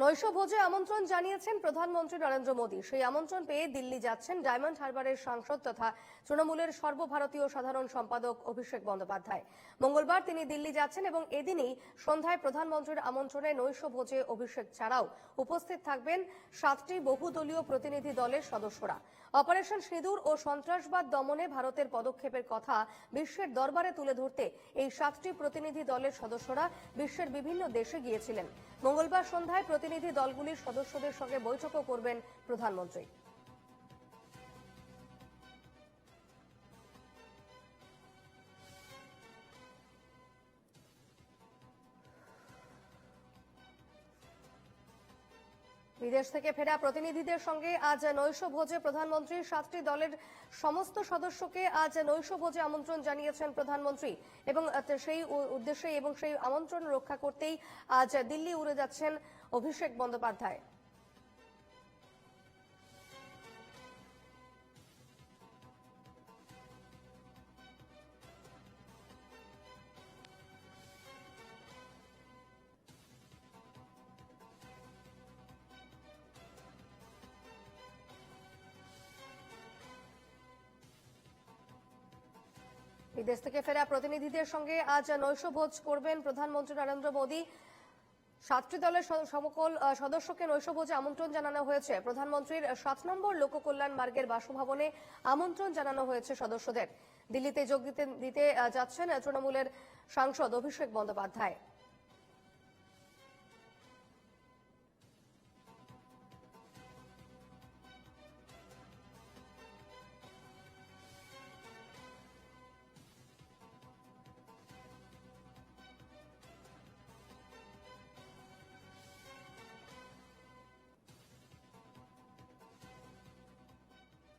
নৈশভোজে আমন্ত্রণ জানিয়েছেন প্রধানমন্ত্রী নরেন্দ্র মোদী। সেই আমন্ত্রণ পেয়ে দিল্লি যাচ্ছেন ডায়মন্ড হারবারের সাংসদ তথা তৃণমূলের সর্বভারতীয় সাধারণ সম্পাদক অভিষেক বন্দ্যোপাধ্যায়। মঙ্গলবার তিনি দিল্লি যাচ্ছেন এবং এদিনই সন্ধ্যায় প্রধানমন্ত্রীর আমন্ত্রণে নৈশভোজে অভিষেক ছাড়াও উপস্থিত থাকবেন 7টি বহুদলীয় প্রতিনিধি দলের সদস্যরা। অপারেশন সিঁদুর ও সন্ত্রাসবাদ দমনে ভারতের পদক্ষেপের কথা বিশ্বের দরবারে তুলে ধরতে এই 7টি প্রতিনিধি দলের সদস্যরা বিশ্বের বিভিন্ন দেশে গিয়েছিলেন। মঙ্গলবার সন্ধ্যায় প্রতিনিধি দলগুলির সদস্যদের সঙ্গে বৈঠকও করবেন প্রধানমন্ত্রী। বিদেশ থেকে ফেরা প্রতিনিধিদের সঙ্গে আজ নৈশভোজে প্রধানমন্ত্রী 7টি দলের সমস্ত সদস্যকে আজ নৈশভোজে আমন্ত্রণ জানিয়েছেন প্রধানমন্ত্রী এবং সেই উদ্দেশ্যে এবং সেই আমন্ত্রণ রক্ষা করতেই আজ দিল্লি উড়ে যাচ্ছেন অভিষেক বন্দ্যোপাধ্যায়। বিদেশ থেকে ফেরা প্রতিনিধিদের সঙ্গে আজ নৈশভোজ করবেন প্রধানমন্ত্রী নরেন্দ্র মোদী। 7টি দলের সকল সদস্যকে নৈশভোজে আমন্ত্রণ জানানো হয়েছে। প্রধানমন্ত্রীর 7 নম্বর লোককল্যাণ মার্গের বাসভবনে আমন্ত্রণ জানানো হয়েছে সদস্যদের। দিল্লিতে যোগ দিতে যাচ্ছেন তৃণমূলের সাংসদ অভিষেক বন্দ্যোপাধ্যায়।